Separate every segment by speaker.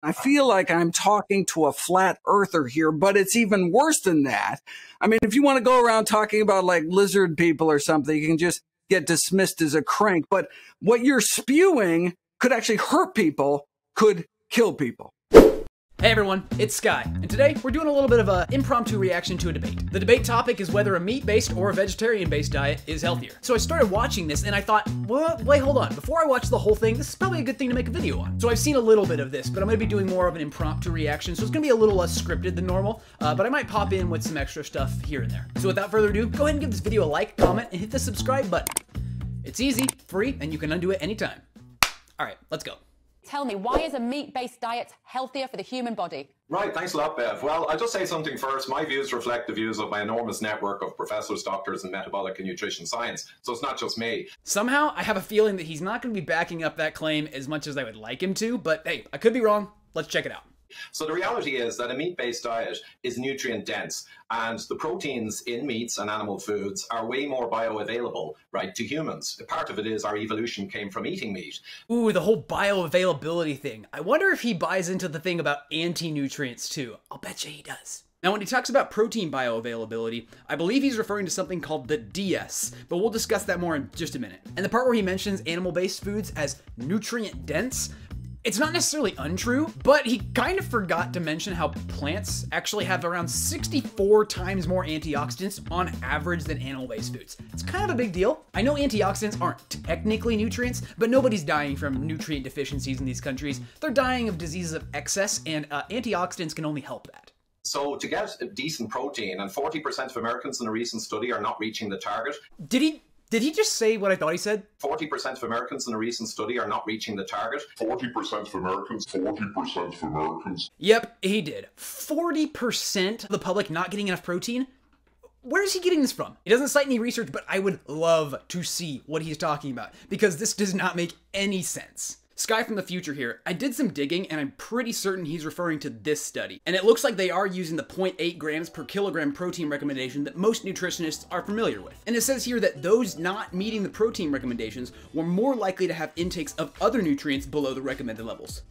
Speaker 1: I feel like I'm talking to a flat earther here, but it's even worse than that. I mean, if you want to go around talking about like lizard people or something, you can just get dismissed as a crank. But what you're spewing could actually hurt people, could kill people.
Speaker 2: Hey everyone, it's Sky, and today we're doing a little bit of an impromptu reaction to a debate. The debate topic is whether a meat-based or a vegetarian-based diet is healthier. So I started watching this and I thought, well, wait, hold on. Before I watch the whole thing, this is probably a good thing to make a video on. So I've seen a little bit of this, but I'm going to be doing more of an impromptu reaction, so it's going to be a little less scripted than normal, but I might pop in with some extra stuff here and there. So without further ado, go ahead and give this video a like, comment, and hit the subscribe button. It's easy, free, and you can undo it anytime. Alright, let's go.
Speaker 3: Tell me, why is a meat-based diet healthier for the human body?
Speaker 4: Right, thanks a lot, Bev. Well, I'll just say something first. My views reflect the views of my enormous network of professors, doctors, and metabolic and nutrition science. So it's not just me.
Speaker 2: Somehow, I have a feeling that he's not going to be backing up that claim as much as I would like him to, but hey, I could be wrong. Let's check it out.
Speaker 4: So the reality is that a meat-based diet is nutrient dense, and the proteins in meats and animal foods are way more bioavailable, right, to humans. Part of it is our evolution came from eating meat.
Speaker 2: Ooh, the whole bioavailability thing. I wonder if he buys into the thing about anti-nutrients too. I'll bet you he does. Now, when he talks about protein bioavailability, I believe he's referring to something called the DS, but we'll discuss that more in just a minute. And the part where he mentions animal-based foods as nutrient-dense, it's not necessarily untrue, but he kind of forgot to mention how plants actually have around 64 times more antioxidants on average than animal-based foods. It's kind of a big deal. I know antioxidants aren't technically nutrients, but nobody's dying from nutrient deficiencies in these countries. They're dying of diseases of excess, and antioxidants can only help that.
Speaker 4: So to get a decent protein, and 40% of Americans in a recent study are not reaching the target.
Speaker 2: Did he just say what I thought he said?
Speaker 4: 40% of Americans in a recent study are not reaching the target.
Speaker 5: 40% of Americans.
Speaker 2: Yep, he did. 40% of the public not getting enough protein? Where is he getting this from? He doesn't cite any research, but I would love to see what he's talking about, because this does not make any sense. Sky from the future here. I did some digging and I'm pretty certain he's referring to this study. And it looks like they are using the 0.8 grams per kilogram protein recommendation that most nutritionists are familiar with. And it says here that those not meeting the protein recommendations were more likely to have intakes of other nutrients below the recommended levels.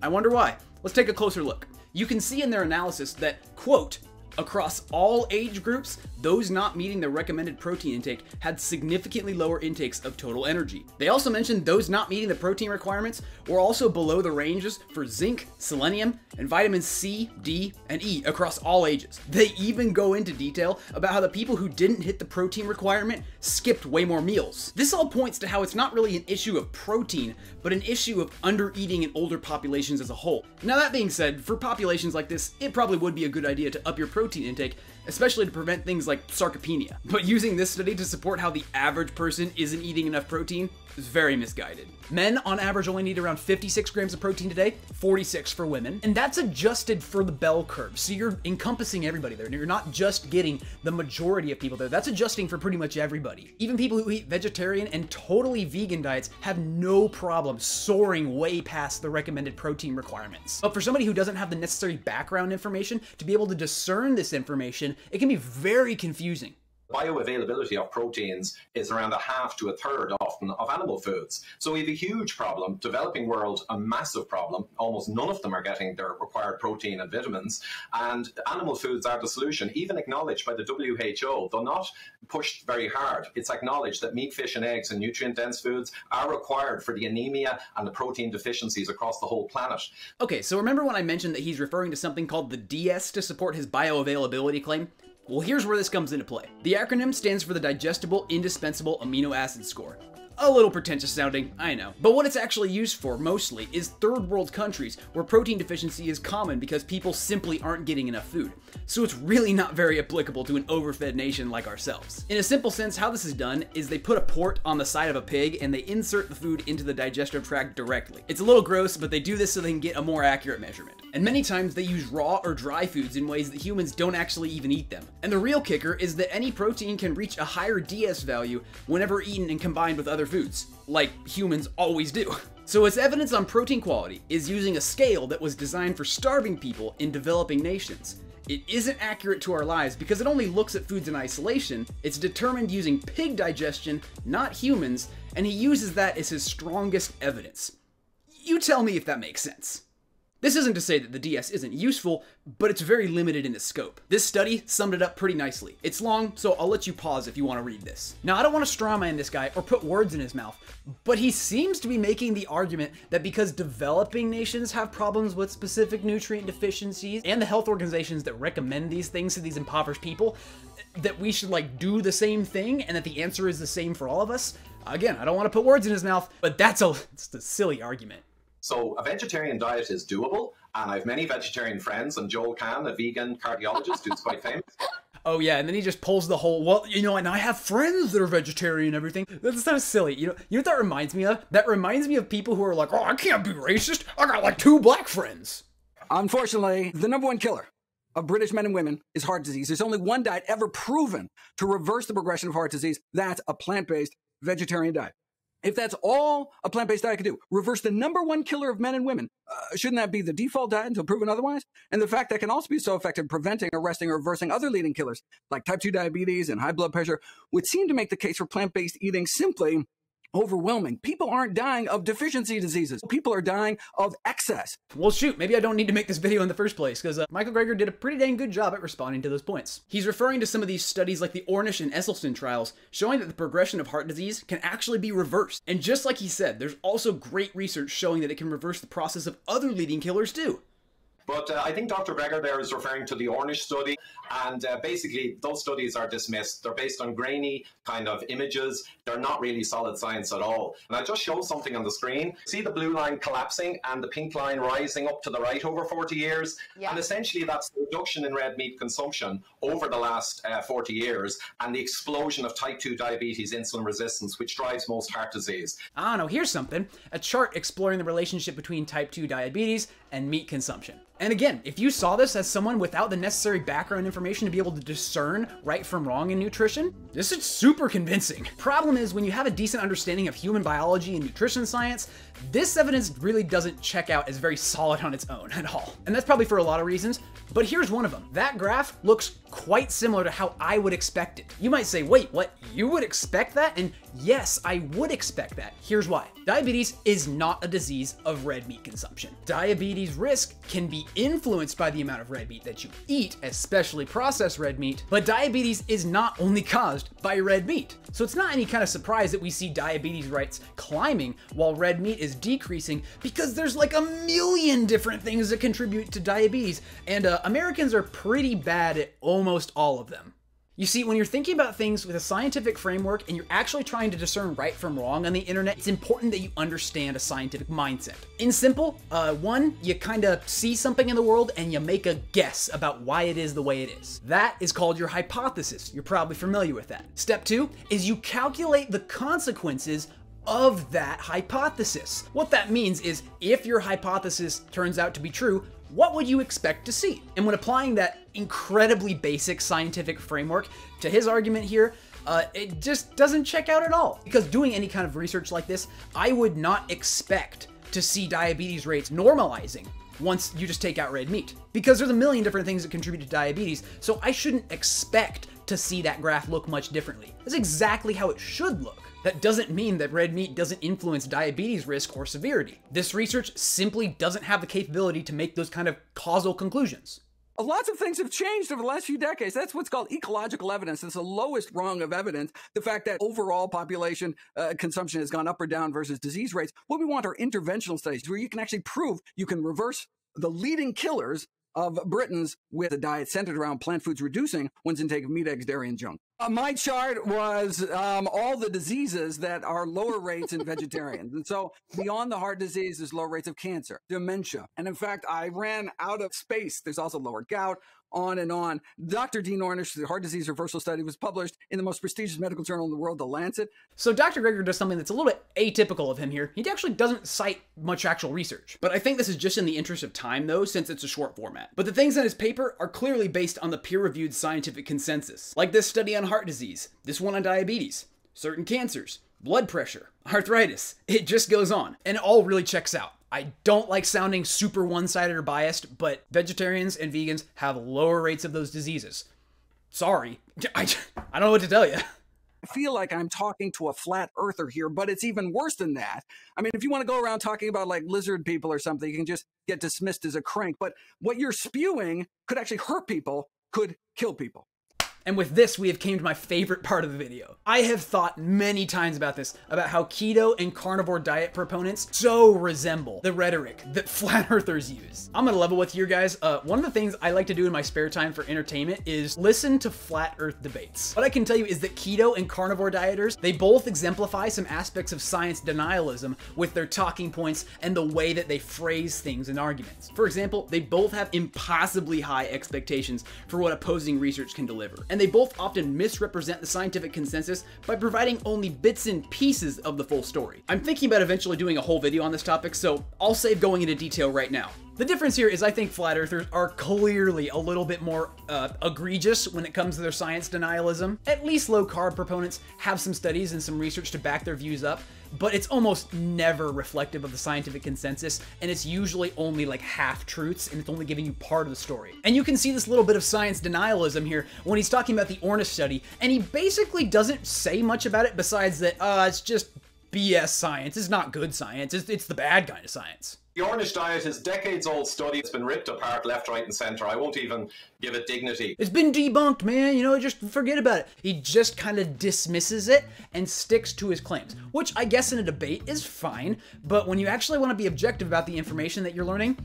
Speaker 2: I wonder why. Let's take a closer look. You can see in their analysis that, quote, across all age groups, those not meeting the recommended protein intake had significantly lower intakes of total energy. They also mentioned those not meeting the protein requirements were also below the ranges for zinc, selenium, and vitamins C, D, and E across all ages. They even go into detail about how the people who didn't hit the protein requirement skipped way more meals. This all points to how it's not really an issue of protein, but an issue of under-eating in older populations as a whole. Now that being said, for populations like this, it probably would be a good idea to up your protein intake, especially to prevent things like sarcopenia. But using this study to support how the average person isn't eating enough protein is very misguided. Men, on average, only need around 56 grams of protein a day, 46 for women, and that's adjusted for the bell curve, so you're encompassing everybody there. You're not just getting the majority of people there, that's adjusting for pretty much everybody. Even people who eat vegetarian and totally vegan diets have no problem soaring way past the recommended protein requirements. But for somebody who doesn't have the necessary background information to be able to discern this information, it can be very confusing.
Speaker 4: Bioavailability of proteins is around a half to a third often of animal foods. So we have a huge problem, developing world, a massive problem. Almost none of them are getting their required protein and vitamins. And animal foods are the solution, even acknowledged by the WHO, though not pushed very hard. It's acknowledged that meat, fish, and eggs and nutrient-dense foods are required for the anemia and the protein deficiencies across the whole planet.
Speaker 2: Okay, so remember when I mentioned that he's referring to something called the DS to support his bioavailability claim? Well, here's where this comes into play. The acronym stands for the Digestible Indispensable Amino Acid Score. A little pretentious sounding, I know. But what it's actually used for, mostly, is third world countries where protein deficiency is common because people simply aren't getting enough food. So it's really not very applicable to an overfed nation like ourselves. In a simple sense, how this is done is they put a port on the side of a pig and they insert the food into the digestive tract directly. It's a little gross, but they do this so they can get a more accurate measurement. And many times they use raw or dry foods in ways that humans don't actually even eat them. And the real kicker is that any protein can reach a higher DS value whenever eaten and combined with other foods, like humans always do. So its evidence on protein quality is using a scale that was designed for starving people in developing nations. It isn't accurate to our lives because it only looks at foods in isolation. It's determined using pig digestion, not humans, and he uses that as his strongest evidence. You tell me if that makes sense. This isn't to say that the DS isn't useful, but it's very limited in its scope. This study summed it up pretty nicely. It's long, so I'll let you pause if you want to read this. Now, I don't want to strawman this guy or put words in his mouth, but he seems to be making the argument that because developing nations have problems with specific nutrient deficiencies, and the health organizations that recommend these things to these impoverished people, that we should like do the same thing, and that the answer is the same for all of us. Again, I don't want to put words in his mouth, but it's a silly argument.
Speaker 4: So a vegetarian diet is doable, and I have many vegetarian friends, and Joel Kahn, a vegan cardiologist who's quite famous.
Speaker 2: Oh yeah, and then he just pulls the whole, well, you know, and I have friends that are vegetarian and everything. That's so silly. You know what that reminds me of? That reminds me of people who are like, oh, I can't be racist. I got like 2 black friends.
Speaker 1: Unfortunately, the number one killer of British men and women is heart disease. There's only one diet ever proven to reverse the progression of heart disease. That's a plant-based vegetarian diet. If that's all a plant-based diet could do, reverse the number one killer of men and women, shouldn't that be the default diet until proven otherwise? And the fact that can also be so effective preventing, arresting, or reversing other leading killers like type 2 diabetes and high blood pressure would seem to make the case for plant-based eating simply overwhelming. People aren't dying of deficiency diseases. People are dying of excess.
Speaker 2: Well, shoot, maybe I don't need to make this video in the first place, because Michael Greger did a pretty dang good job at responding to those points. He's referring to some of these studies like the Ornish and Esselstyn trials, showing that the progression of heart disease can actually be reversed. And just like he said, there's also great research showing that it can reverse the process of other leading killers too.
Speaker 4: But I think Dr. Greger there is referring to the Ornish study, and basically those studies are dismissed. They're based on grainy kind of images. They're not really solid science at all. And I'll just show something on the screen. See the blue line collapsing and the pink line rising up to the right over 40 years? Yeah. And essentially that's the reduction in red meat consumption over the last 40 years and the explosion of type 2 diabetes, insulin resistance, which drives most heart disease.
Speaker 2: I don't know, here's something. A chart exploring the relationship between type 2 diabetes and meat consumption. And again, if you saw this as someone without the necessary background information to be able to discern right from wrong in nutrition, this is super convincing. Problem is, when you have a decent understanding of human biology and nutrition science, this evidence really doesn't check out as very solid on its own at all. And that's probably for a lot of reasons, but here's one of them. That graph looks quite similar to how I would expect it. You might say, wait, what? You would expect that? And yes, I would expect that. Here's why. Diabetes is not a disease of red meat consumption. Diabetes risk can be influenced by the amount of red meat that you eat, especially processed red meat, but diabetes is not only caused by red meat. So it's not any kind of surprise that we see diabetes rates climbing while red meat is decreasing, because there's like a million different things that contribute to diabetes, and Americans are pretty bad at almost all of them. You see, when you're thinking about things with a scientific framework and you're actually trying to discern right from wrong on the internet, it's important that you understand a scientific mindset. In simple, one, you kind of see something in the world and you make a guess about why it is the way it is. That is called your hypothesis. You're probably familiar with that. Step 2 is you calculate the consequences of that hypothesis. What that means is, if your hypothesis turns out to be true, what would you expect to see? And when applying that incredibly basic scientific framework to his argument here, it just doesn't check out at all. Because doing any kind of research like this, I would not expect to see diabetes rates normalizing once you just take out red meat. Because there's a million different things that contribute to diabetes, so I shouldn't expect to see that graph look much differently. That's exactly how it should look. That doesn't mean that red meat doesn't influence diabetes risk or severity. This research simply doesn't have the capability to make those kind of causal conclusions.
Speaker 1: Lots of things have changed over the last few decades. That's what's called ecological evidence. It's the lowest rung of evidence. The fact that overall population consumption has gone up or down versus disease rates. What we want are interventional studies where you can actually prove you can reverse the leading killers of Britons with a diet centered around plant foods, reducing one's intake of meat, eggs, dairy, and junk. My chart was all the diseases that are lower rates in vegetarians. And so beyond the heart disease, there's lower rates of cancer, dementia. And in fact, I ran out of space. There's also lower gout, on and on. Dr. Dean Ornish, the heart disease reversal study, was published in the most prestigious medical journal in the world, The Lancet.
Speaker 2: So Dr. Greger does something that's a little bit atypical of him here. He actually doesn't cite much actual research. But I think this is just in the interest of time, though, since it's a short format. But the things in his paper are clearly based on the peer-reviewed scientific consensus, like this study on heart disease, this one on diabetes, certain cancers, blood pressure, arthritis. It just goes on, and it all really checks out. I don't like sounding super one-sided or biased, but vegetarians and vegans have lower rates of those diseases. Sorry. I don't know what to tell you.
Speaker 1: I feel like I'm talking to a flat earther here, but it's even worse than that. I mean, if you want to go around talking about like lizard people or something, you can just get dismissed as a crank. But what you're spewing could actually hurt people, could kill people.
Speaker 2: And with this, we have came to my favorite part of the video. I have thought many times about this, about how keto and carnivore diet proponents so resemble the rhetoric that flat earthers use. I'm gonna level with you guys. One of the things I like to do in my spare time for entertainment is listen to flat earth debates. What I can tell you is that keto and carnivore dieters, they both exemplify some aspects of science denialism with their talking points and the way that they phrase things in arguments. For example, they both have impossibly high expectations for what opposing research can deliver. And they both often misrepresent the scientific consensus by providing only bits and pieces of the full story. I'm thinking about eventually doing a whole video on this topic, so I'll save going into detail right now. The difference here is I think flat earthers are clearly a little bit more egregious when it comes to their science denialism. At least low carb proponents have some studies and some research to back their views up, but it's almost never reflective of the scientific consensus, and it's usually only like half truths, and it's only giving you part of the story. And you can see this little bit of science denialism here when he's talking about the Ornish study, and he basically doesn't say much about it besides that it's just BS science. It's not good science. It's the bad kind of science.
Speaker 4: The Ornish diet is decades-old study. It's been ripped apart left, right, and centre. I won't even give it dignity.
Speaker 2: It's been debunked, man. You know, just forget about it. He just kind of dismisses it and sticks to his claims, which I guess in a debate is fine, but when you actually want to be objective about the information that you're learning,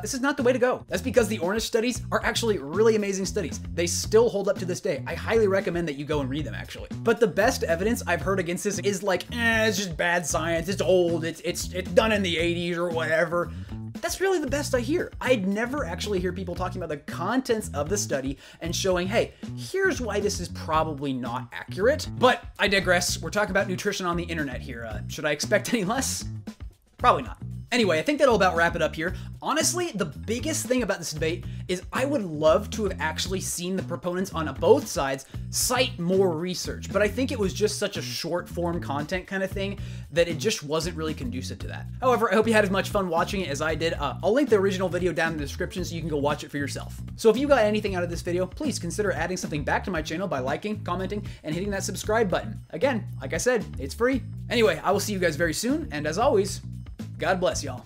Speaker 2: this is not the way to go. That's because the Ornish studies are actually really amazing studies. They still hold up to this day. I highly recommend that you go and read them, actually. But the best evidence I've heard against this is like, it's just bad science, it's old, it's done in the 80s or whatever. That's really the best I hear. I'd never actually hear people talking about the contents of the study and showing, hey, here's why this is probably not accurate. But I digress. We're talking about nutrition on the internet here. Should I expect any less? Probably not. Anyway, I think that'll about wrap it up here. Honestly, the biggest thing about this debate is I would love to have actually seen the proponents on both sides cite more research, but I think it was just such a short form content kind of thing that it just wasn't really conducive to that. However, I hope you had as much fun watching it as I did. I'll link the original video down in the description so you can go watch it for yourself. So if you got anything out of this video, please consider adding something back to my channel by liking, commenting, and hitting that subscribe button. Again, like I said, it's free. Anyway, I will see you guys very soon, and as always, God bless y'all.